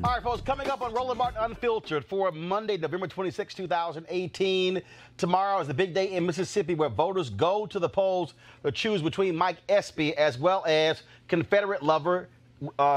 All right, folks, coming up on Roland Martin Unfiltered for Monday, November 26, 2018. Tomorrow is the big day in Mississippi where voters go to the polls to choose between Mike Espy as well as Confederate lover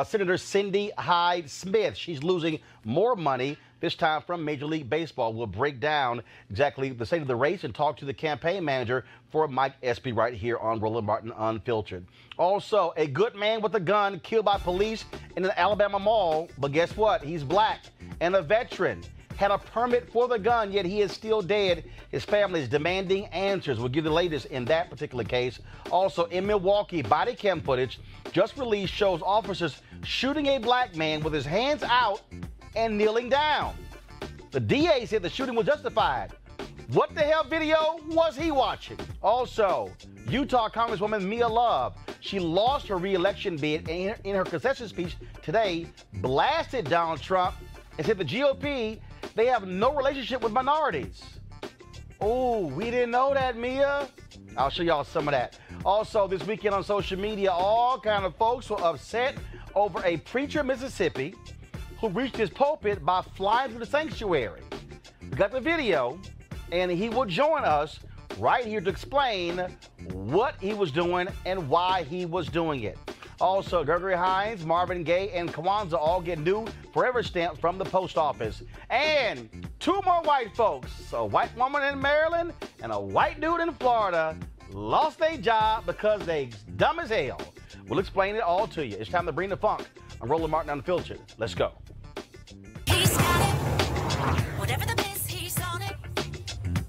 Senator Cindy Hyde Smith. She's losing more money, this time from Major League Baseball. We'll break down exactly the state of the race and talk to the campaign manager for Mike Espy right here on Roland Martin Unfiltered. Also, a good man with a gun killed by police in an Alabama mall, but guess what? He's black and a veteran. Had a permit for the gun, yet he is still dead. His family is demanding answers. We'll give you the latest in that particular case. Also, in Milwaukee, body cam footage just released shows officers shooting a black man with his hands out and kneeling down. The DA said the shooting was justified. What the hell video was he watching? Also, Utah Congresswoman Mia Love, she lost her re-election bid and in her concession speech today, blasted Donald Trump and said the GOP, they have no relationship with minorities. Oh, we didn't know that, Mia. I'll show y'all some of that. Also, this weekend on social media, all kind of folks were upset over a preacher in Mississippi who reached his pulpit by flying through the sanctuary. We got the video, and he will join us right here to explain what he was doing and why he was doing it. Also, Gregory Hines, Marvin Gaye, and Kwanzaa all get new forever stamps from the post office. And two more white folks, a white woman in Maryland and a white dude in Florida, lost their job because they dumb as hell. We'll explain it all to you. It's time to bring the funk. I'm Roland Martin Unfiltered. Let's go. He's got it. Whatever the biz, he's on it.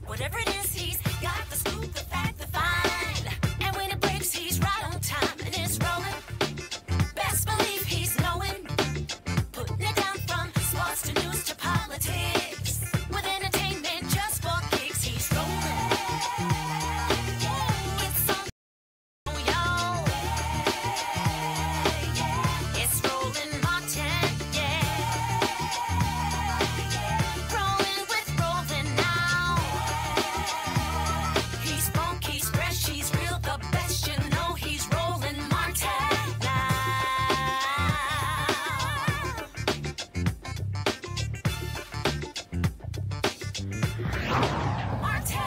Whatever it is, he's got the scoop, the fact, the find. And when it breaks, he's right on time and it's rolling. Best believe he's knowing. Putting it down from sports to news to politics. With entertainment just for kicks, he's rolling. It's on, oh, y'all. It's Roland Martin, yeah. Rolling with Roland now. He's funky, he's fresh, he's real, the best, you know he's Roland Martin now. Martin.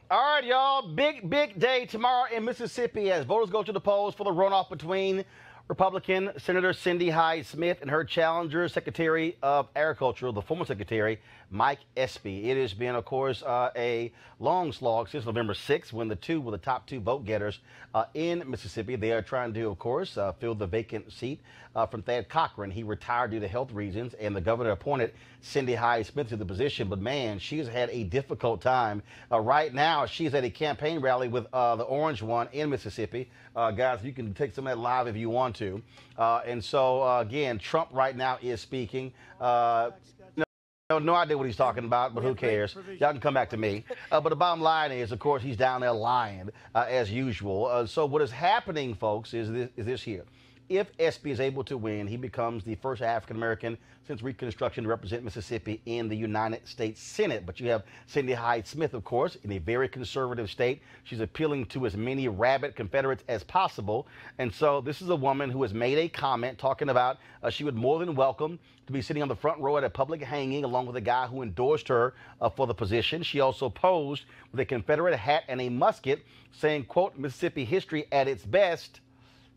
All right, y'all. Big day tomorrow in Mississippi as voters go to the polls for the runoff between Republican Senator Cindy Hyde Smith and her challenger, Secretary of Agriculture, the former Secretary Mike Espy. It has been, of course, a long slog since November 6th when the two were the top two vote getters in Mississippi. They are trying to, of course, fill the vacant seat from Thad Cochran. He retired due to health reasons, and the governor appointed Cindy Hyde-Smith to the position. But, man, she has had a difficult time. Right now, she's at a campaign rally with the Orange One in Mississippi. Guys, you can take some of that live if you want to. And so, again, Trump right now is speaking. No idea what he's talking about, but who cares? Y'all can come back to me. But the bottom line is, of course, he's down there lying as usual. So what is happening, folks, is this here. If Espy is able to win, he becomes the first African-American since Reconstruction to represent Mississippi in the United States Senate. But you have Cindy Hyde-Smith, of course, in a very conservative state. She's appealing to as many rabid Confederates as possible. And so this is a woman who has made a comment talking about she would more than welcome to be sitting on the front row at a public hanging along with a guy who endorsed her for the position. She also posed with a Confederate hat and a musket saying, quote, Mississippi history at its best.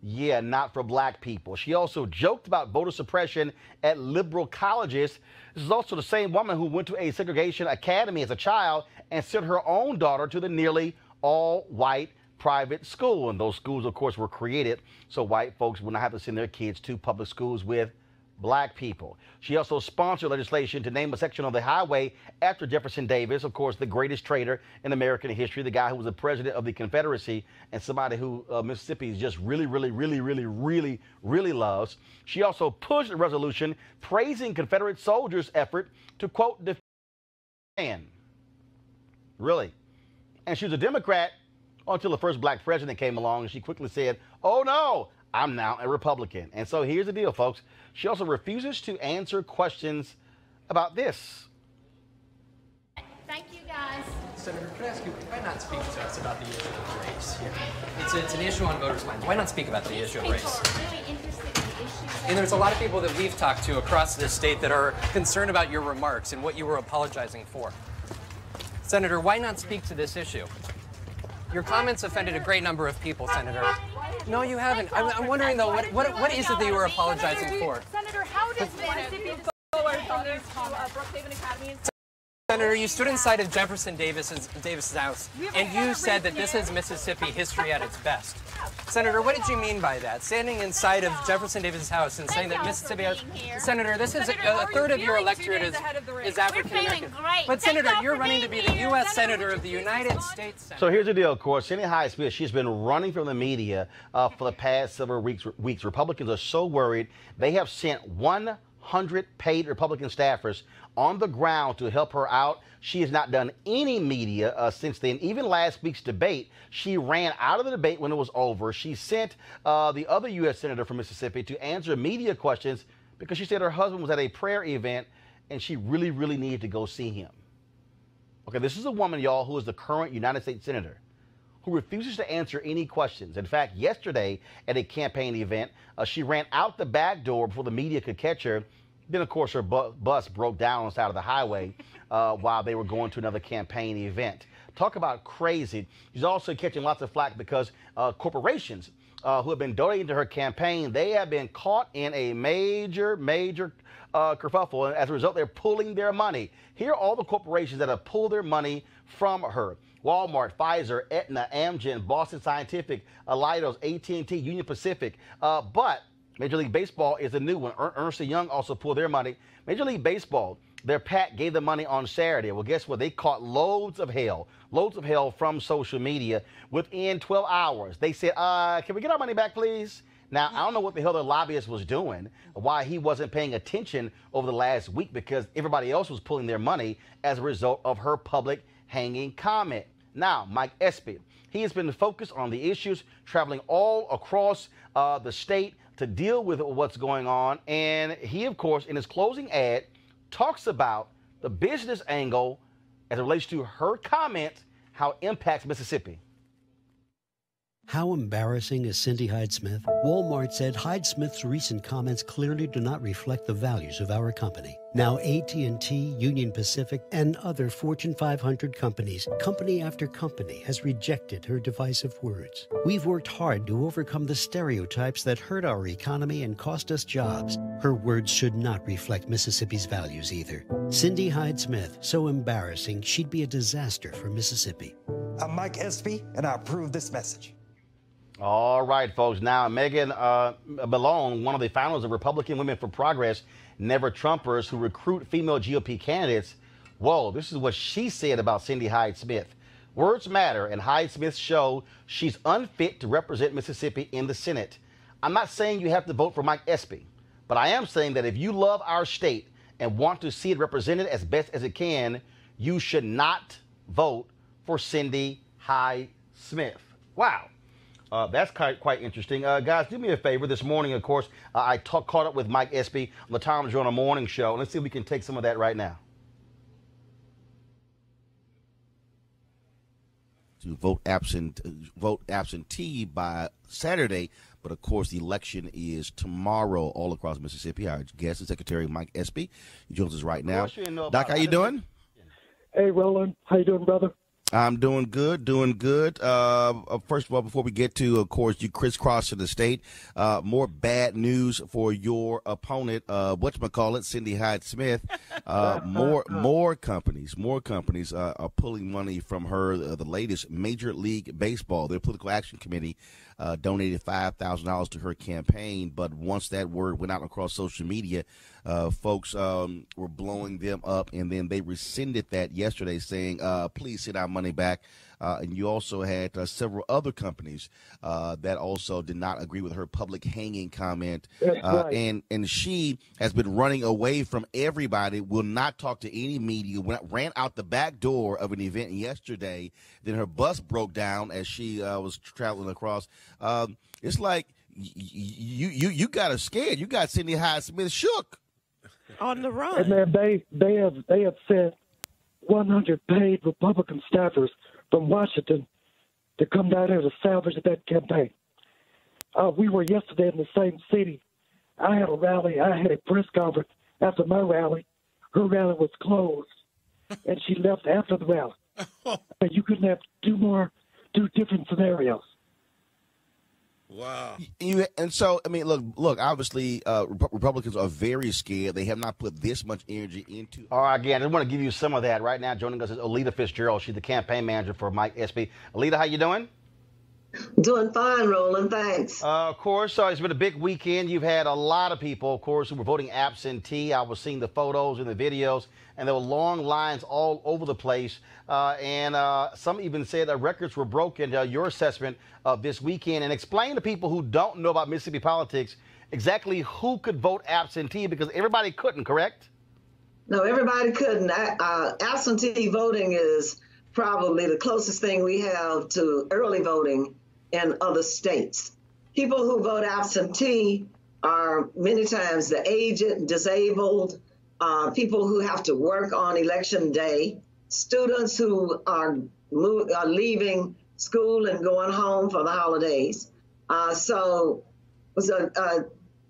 Yeah, not for black people. She also joked about voter suppression at liberal colleges. This is also the same woman who went to a segregation academy as a child and sent her own daughter to the nearly all-white private school. And those schools, of course, were created so white folks would not have to send their kids to public schools with black people. She also sponsored legislation to name a section of the highway after Jefferson Davis, of course, the greatest trader in American history, the guy who was the president of the Confederacy and somebody who Mississippi just really loves. She also pushed a resolution praising Confederate soldiers' effort to, quote, defend. Really. And she was a Democrat until the first black president came along, and she quickly said, oh, no, I'm now a Republican. And so here's the deal, folks. She also refuses to answer questions about this. Thank you, guys. Senator, can I ask you, why not speak to us about the issue of race here? It's an issue on voters' minds. Why not speak about the issue of race? People are really interested in the issue. And there's a lot of people that we've talked to across this state that are concerned about your remarks and what you were apologizing for. Senator, why not speak to this issue? Your comments offended a great number of people, Senator. No, you haven't. I'm wondering, though, what is it that you were apologizing for? Senator, how does Mississippi go from this to Brookhaven Academy? Senator, you stood inside of Jefferson Davis's house, and you said that this is Mississippi history at its best. Senator, what did you mean by that? Standing inside of Jefferson Davis's house and saying that Mississippi has... Senator, this is a third of your electorate is African American. But Senator, you're running to be the U.S. Senator of the United States Senate. So here's the deal, of course. Cindy Hyde-Smith, she's been running from the media for the past several weeks. Republicans are so worried they have sent 100 paid Republican staffers on the ground to help her out. She has not done any media since then. Even last week's debate, she ran out of the debate when it was over. She sent the other U.S. Senator from Mississippi to answer media questions because she said her husband was at a prayer event and she really needed to go see him. Okay, this is a woman, y'all, who is the current United States Senator who refuses to answer any questions. In fact, yesterday at a campaign event, she ran out the back door before the media could catch her. Then, of course, her bus broke down on the side of the highway while they were going to another campaign event. Talk about crazy. She's also catching lots of flack because corporations who have been donating to her campaign, they have been caught in a major kerfuffle. And as a result, they're pulling their money. Here are all the corporations that have pulled their money from her. Walmart, Pfizer, Aetna, Amgen, Boston Scientific, Leidos, AT&T, Union Pacific. But Major League Baseball is a new one. Ernst & Young also pulled their money. Major League Baseball, their PAC gave the money on Saturday. Well, guess what? They caught loads of hell from social media within 12 hours. They said, can we get our money back, please? Now, I don't know what the hell their lobbyist was doing, why he wasn't paying attention over the last week, because everybody else was pulling their money as a result of her public hanging comment. Now, Mike Espy, he has been focused on the issues, traveling all across the state to deal with what's going on. And he, of course, in his closing ad, talks about the business angle as it relates to her comment, how it impacts Mississippi. How embarrassing is Cindy Hyde-Smith? Walmart said Hyde-Smith's recent comments clearly do not reflect the values of our company. Now AT&T, Union Pacific, and other Fortune 500 companies, company after company, has rejected her divisive words. We've worked hard to overcome the stereotypes that hurt our economy and cost us jobs. Her words should not reflect Mississippi's values either. Cindy Hyde-Smith, so embarrassing, she'd be a disaster for Mississippi. I'm Mike Espy, and I approve this message. All right, folks. Now, Megan Malone, one of the founders of Republican Women for Progress, Never Trumpers, who recruit female GOP candidates. Whoa, this is what she said about Cindy Hyde-Smith. Words matter, and Hyde-Smith show she's unfit to represent Mississippi in the Senate. I'm not saying you have to vote for Mike Espy, but I am saying that if you love our state and want to see it represented as best as it can, you should not vote for Cindy Hyde-Smith. Wow. That's quite interesting. Guys, do me a favor. This morning, of course, I caught up with Mike Espy on the Tom Joyner Morning Show. Let's see if we can take some of that right now. To vote absentee by Saturday, but of course the election is tomorrow all across Mississippi. Our guest is Secretary Mike Espy. He joins us right now. Doc, how you doing? Hey, Roland. How you doing, brother? I'm doing good, First of all, before we get to, of course, you crisscrossing the state, more bad news for your opponent, whatchamacallit, Cindy Hyde-Smith. More companies are pulling money from her. The latest Major League Baseball, their political action committee, donated $5,000 to her campaign. But once that word went out across social media, folks were blowing them up, and then they rescinded that yesterday, saying, please send our money back. And you also had several other companies that also did not agree with her public hanging comment. Right. And she has been running away from everybody, will not talk to any media, ran out the back door of an event yesterday. Then her bus broke down as she was traveling across. It's like you got her scared. You got Cindy Hyde-Smith shook. On the run. And man, they have sent 100 paid Republican staffers from Washington to come down here to salvage that campaign. We were yesterday in the same city. I had a rally. I had a press conference after my rally. Her rally was closed, and she left after the rally. And you couldn't have two different scenarios. Wow. And so, I mean, look. Obviously, Republicans are very scared. They have not put this much energy into. All right, again, I just want to give you some of that right now. Joining us is Alita Fitzgerald. She's the campaign manager for Mike Espy. Alita, how you doing? Doing fine, Roland. Thanks. Of course. It's been a big weekend. You've had a lot of people, of course, who were voting absentee. I was seeing the photos and the videos, and there were long lines all over the place. And some even said that records were broken. Your assessment of this weekend, and explain to people who don't know about Mississippi politics exactly who could vote absentee, because everybody couldn't, correct? No, everybody couldn't. Absentee voting is probably the closest thing we have to early voting in other states. People who vote absentee are many times the aged, disabled, people who have to work on election day, students who are leaving school and going home for the holidays. So it was a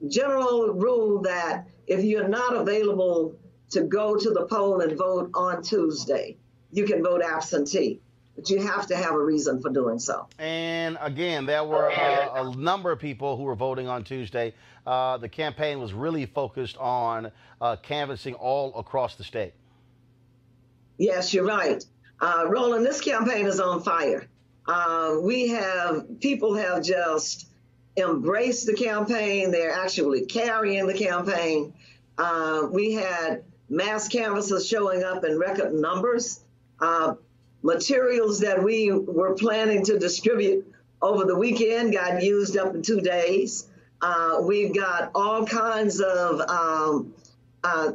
general rule that if you're not available to go to the poll and vote on Tuesday, you can vote absentee, but you have to have a reason for doing so. And again, there were a number of people who were voting on Tuesday. The campaign was really focused on canvassing all across the state. Yes, you're right. Roland, this campaign is on fire. People have just embraced the campaign. They're actually carrying the campaign. We had mass canvassers showing up in record numbers. Materials that we were planning to distribute over the weekend got used up in 2 days. We've got all kinds of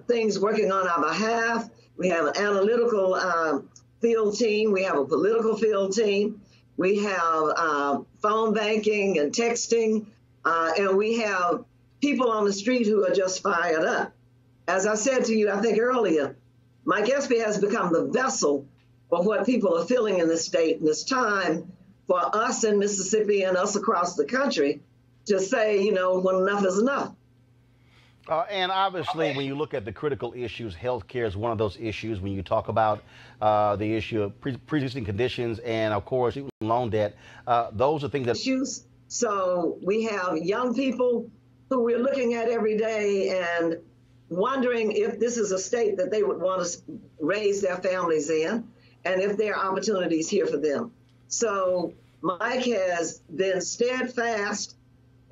things working on our behalf. We have an analytical field team. We have a political field team. We have phone banking and texting. And we have people on the street who are just fired up. As I said to you, I think earlier, Mike Espy has become the vessel for what people are feeling in the state. And it's time for us in Mississippi and us across the country to say, when enough is enough. And obviously, when you look at the critical issues, healthcare is one of those issues. When you talk about the issue of pre-existing conditions and, of course, loan debt, those are things that... Issues. So we have young people who we're looking at every day, and wondering if this is a state that they would want to raise their families in, and if there are opportunities here for them. So Mike has been steadfast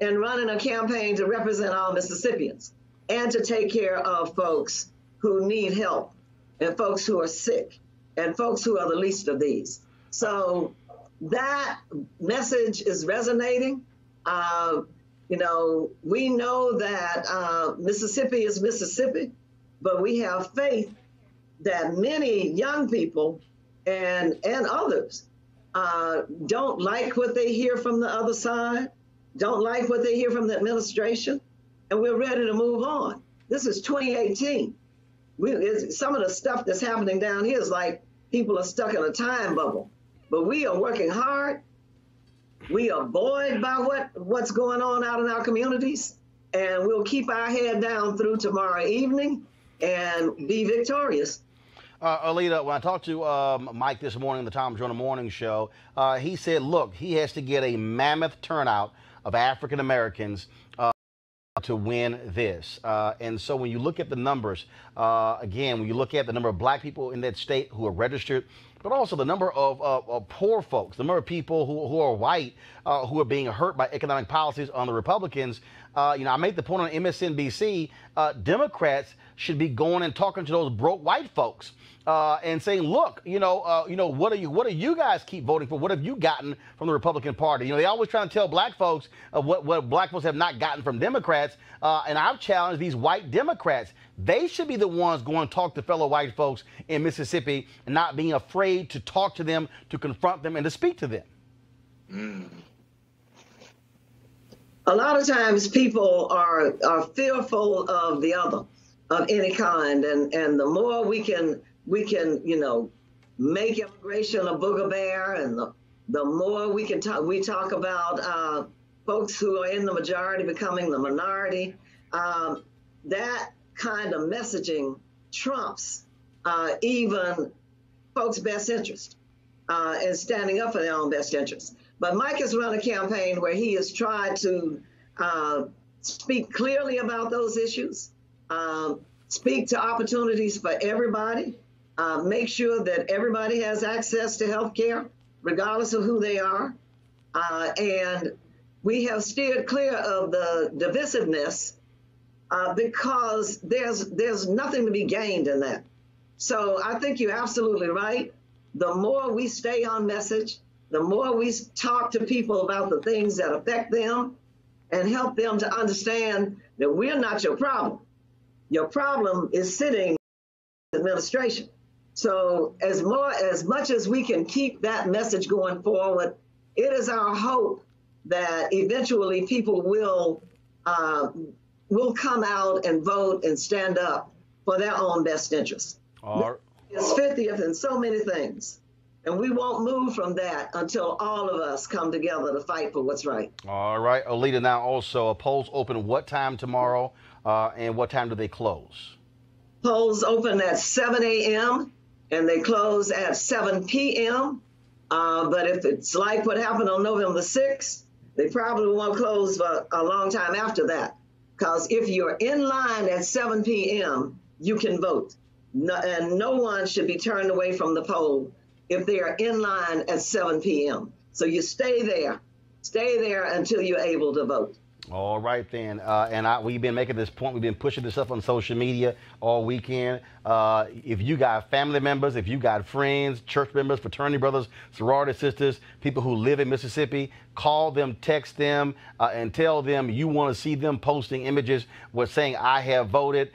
in running a campaign to represent all Mississippians and to take care of folks who need help and folks who are sick and folks who are the least of these. So that message is resonating. You know, we know that Mississippi is Mississippi, but we have faith that many young people and others don't like what they hear from the other side, don't like what they hear from the administration, and we're ready to move on. This is 2018. Some of the stuff that's happening down here is like people are stuck in a time bubble, but we are working hard. We are buoyed by what's going on out in our communities, and we'll keep our head down through tomorrow evening and be victorious. Alita, when I talked to Mike this morning, the Tom Joyner Morning Show, he said, look, he has to get a mammoth turnout of African Americans to win this. And so when you look at the numbers, again, when you look at the number of black people in that state who are registered, but also the number of poor folks, the number of people who are white, who are being hurt by economic policies on the Republicans. You know, I made the point on MSNBC, Democrats should be going and talking to those broke white folks and saying, look, what are you guys keep voting for? What have you gotten from the Republican Party? You know, they always try to tell black folks what black folks have not gotten from Democrats. And I've challenged these white Democrats. They should be the ones going to talk to fellow white folks in Mississippi and not being afraid to talk to them, to confront them, and to speak to them. A lot of times people are fearful of the other, of any kind, and the more we can make immigration a booger bear, and the more we talk about folks who are in the majority becoming the minority, that kind of messaging trumps even folks' best interest and standing up for their own best interest. But Mike has run a campaign where he has tried to speak clearly about those issues, speak to opportunities for everybody, make sure that everybody has access to health care, regardless of who they are. And we have steered clear of the divisiveness because there's nothing to be gained in that. So I think you're absolutely right. The more we stay on message, the more we talk to people about the things that affect them and help them to understand that we're not your problem. Your problem is sitting in the administration. So as much as we can keep that message going forward, it is our hope that eventually people will come out and vote and stand up for their own best interests. It's 50th in so many things. And we won't move from that until all of us come together to fight for what's right. All right, Alita, now also, polls open what time tomorrow and what time do they close? Polls open at 7 a.m. and they close at 7 p.m. But if it's like what happened on November 6th, they probably won't close for a long time after that. Because if you're in line at 7 p.m., you can vote. And no one should be turned away from the poll if they are in line at 7 p.m. So you stay there until you're able to vote. All right, then. We've been making this point. We've been pushing this up on social media all weekend. If you got family members, if you got friends, church members, fraternity brothers, sorority sisters, people who live in Mississippi, call them, text them, and tell them you want to see them posting images with saying, I have voted.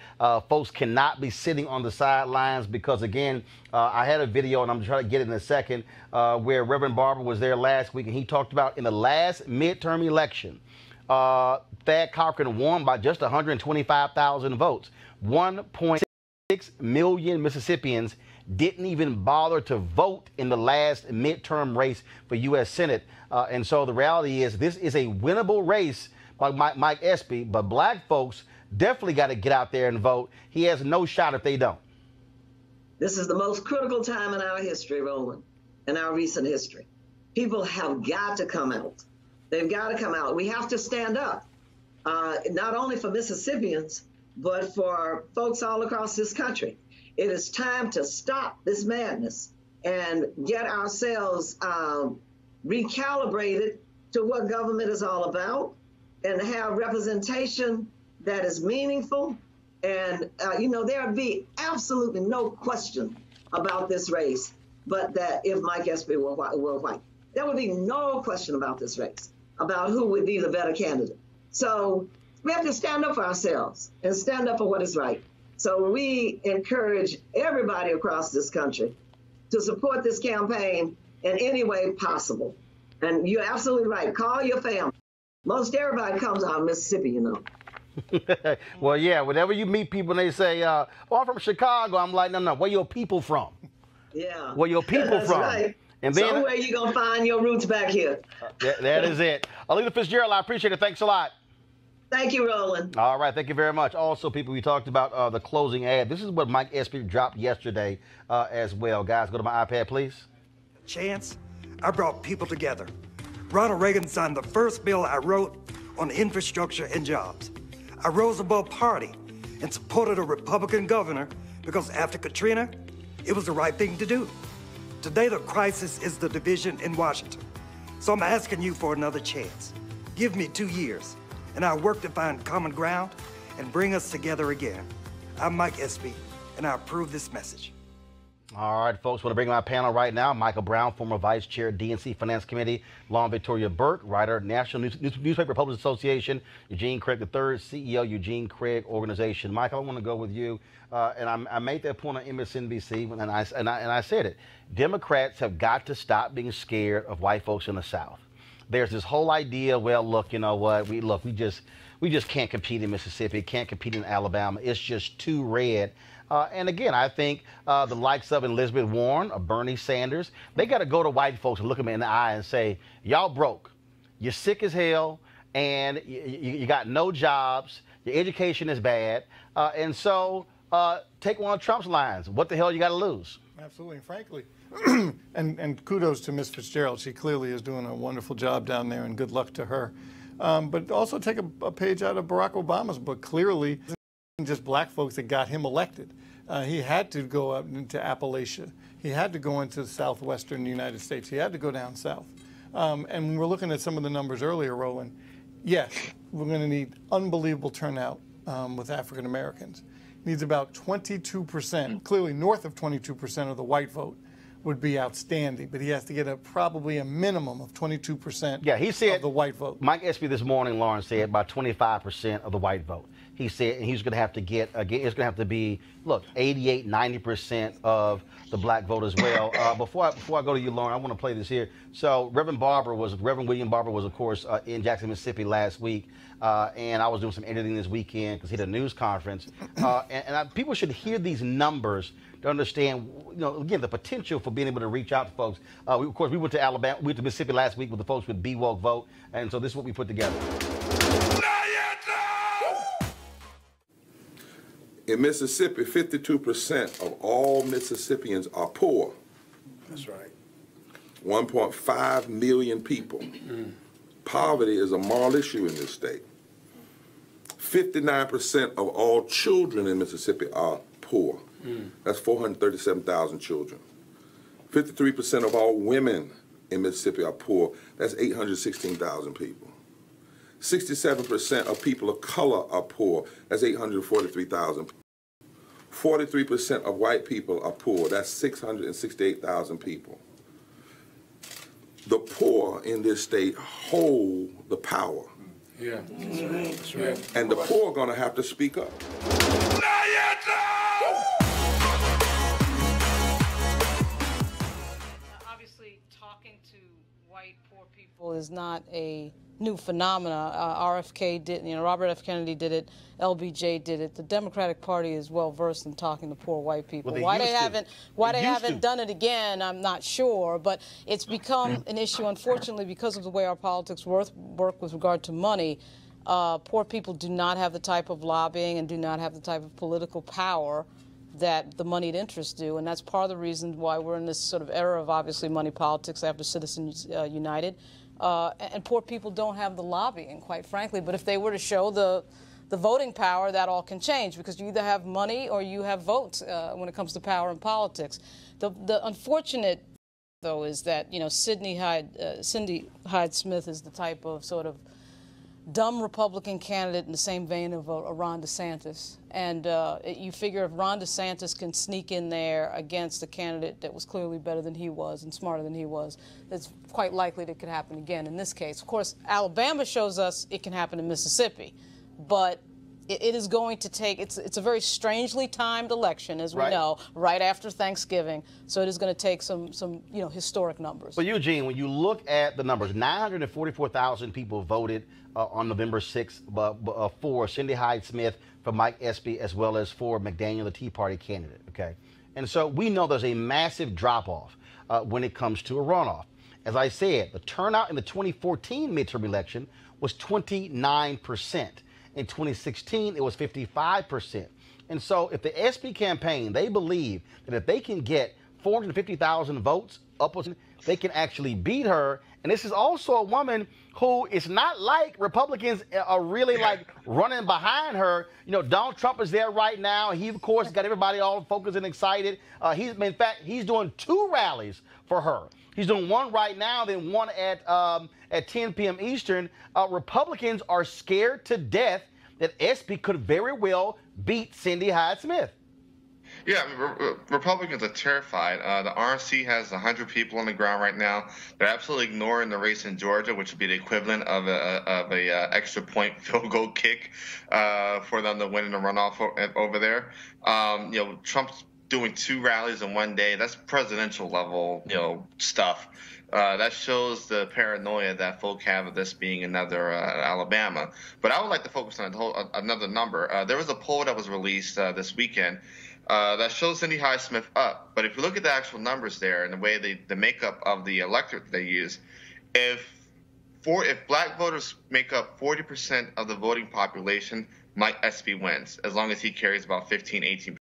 Folks cannot be sitting on the sidelines because, again, I had a video, and I'm trying to get it in a second, where Reverend Barber was there last week, and he talked about in the last midterm election, Thad Cochran won by just 125,000 votes. 1.6 million Mississippians didn't even bother to vote in the last midterm race for U.S. Senate. And so the reality is this is a winnable race by Mike Espy, but black folks definitely got to get out there and vote. He has no shot if they don't. This is the most critical time in our history, Roland, in our recent history. People have got to come out. They've got to come out. We have to stand up, not only for Mississippians, but for folks all across this country. It is time to stop this madness and get ourselves recalibrated to what government is all about and have representation that is meaningful. And, there would be absolutely no question about this race, but that if Mike Espy were white, there would be no question about this race, about who would be the better candidate. So we have to stand up for ourselves and stand up for what is right. So we encourage everybody across this country to support this campaign in any way possible. And you're absolutely right. Call your family. Most everybody comes out of Mississippi, you know. Well, yeah, whenever you meet people and they say, I'm from Chicago, I'm like, no, where your people from? Yeah. Where your people That's from? Right. And then, somewhere you're going to find your roots back here. That is it. Alita Fitzgerald, I appreciate it. Thanks a lot. Thank you, Roland. All right, thank you very much. Also, people, we talked about the closing ad. This is what Mike Espy dropped yesterday as well. Guys, go to my iPad, please. Chance, I brought people together. Ronald Reagan signed the first bill I wrote on infrastructure and jobs. I rose above party and supported a Republican governor because after Katrina, it was the right thing to do. Today, the crisis is the division in Washington. So I'm asking you for another chance. Give me 2 years, and I'll work to find common ground and bring us together again. I'm Mike Espy, and I approve this message. All right, folks, want to bring my panel right now. Michael Brown, former Vice Chair, DNC Finance Committee. Lauren Victoria Burke, writer, National Newspaper Publishers Association. Eugene Craig III, CEO, Eugene Craig Organization. Michael, I want to go with you. And I made that point on MSNBC, and I said it. Democrats have got to stop being scared of white folks in the South. There's this whole idea, well, look, you know what? We just can't compete in Mississippi, can't compete in Alabama. It's just too red. And again, I think the likes of Elizabeth Warren or Bernie Sanders, they got to go to white folks and look them in the eye and say, y'all broke. You're sick as hell, and you got no jobs. Your education is bad. And so take one of Trump's lines. What the hell you got to lose? Absolutely, frankly. and kudos to Ms. Fitzgerald. She clearly is doing a wonderful job down there, and good luck to her. But also take a page out of Barack Obama's book. Clearly, it wasn't just black folks that got him elected. He had to go up into Appalachia. He had to go into the southwestern United States. He had to go down south. And when we're looking at some of the numbers earlier, Roland, yes, we're going to need unbelievable turnout with African Americans. Needs about 22%, clearly north of 22% of the white vote would be outstanding, but he has to get probably a minimum of 22% he said, of the white vote. Mike Espy this morning, Lauren, said about 25% of the white vote. He said, and he's going to have to get, again, it's going to have to be, look, 88, 90% of the black vote as well. Before I go to you, Lauren, I want to play this here. So Reverend William Barber was, of course, in Jackson, Mississippi last week. And I was doing some editing this weekend because he had a news conference. People should hear these numbers to understand, again, the potential for being able to reach out to folks. Of course, we went to Alabama, we went to Mississippi last week with the folks with Be Woke Vote. And so this is what we put together. In Mississippi, 52% of all Mississippians are poor. That's right. 1.5 million people. Poverty is a moral issue in this state. 59% of all children in Mississippi are poor. That's 437,000 children. 53% of all women in Mississippi are poor. That's 816,000 people. 67% of people of color are poor. That's 843,000. 43% of white people are poor. That's 668,000 people. The poor in this state hold the power. Yeah, that's right. And the poor are going to have to speak up. Obviously, talking to white poor people is not a new phenomena. RFK did, Robert F. Kennedy did it, LBJ did it. The Democratic Party is well versed in talking to poor white people. Well, why they haven't done it again, I'm not sure. But it's become an issue, unfortunately, because of the way our politics work with regard to money. Poor people do not have the type of lobbying and do not have the type of political power that the moneyed interests do, and that's part of the reason why we're in this sort of era of obviously money politics after Citizens United. And poor people don't have the lobbying, quite frankly. But if they were to show the the voting power, that all can change because you either have money or you have votes when it comes to power in politics. The unfortunate, though, is that, you know, Cindy Hyde-Smith is the type of sort of dumb Republican candidate in the same vein of a Ron DeSantis. And you figure if Ron DeSantis can sneak in there against a candidate that was clearly better than he was and smarter than he was, it's quite likely that it could happen again in this case. Of course, Alabama shows us it can happen in Mississippi, but it is going to take, it's a very strangely timed election, as we know, right after Thanksgiving. So it is going to take some you know, historic numbers. But Eugene, when you look at the numbers, 944,000 people voted on November 6th for Cindy Hyde-Smith, for Mike Espy, as well as for McDaniel, the Tea Party candidate, okay? And so we know there's a massive drop-off when it comes to a runoff. As I said, the turnout in the 2014 midterm election was 29%. In 2016, it was 55%. And so if the Espy campaign, they believe that if they can get 450,000 votes upwards, they can actually beat her. And this is also a woman who is not like Republicans are really like running behind her. You know, Donald Trump is there right now. He, of course, got everybody all focused and excited. In fact, he's doing 2 rallies for her. He's doing one right now, then one at 10 p.m. Eastern. Republicans are scared to death that Espy could very well beat Cindy Hyde-Smith. Yeah, I mean, Republicans are terrified. The RNC has 100 people on the ground right now. They're absolutely ignoring the race in Georgia, which would be the equivalent of a extra point field goal kick for them to win in the runoff over there. You know, Trump's doing 2 rallies in one day. That's presidential level, you know, stuff. That shows the paranoia that folk have of this being another Alabama. But I would like to focus on another number. There was a poll that was released this weekend that shows Cindy Hyde-Smith up. But if you look at the actual numbers there and the way the makeup of the electorate that they use, if black voters make up 40% of the voting population, Mike Espy wins, as long as he carries about 15, 18%.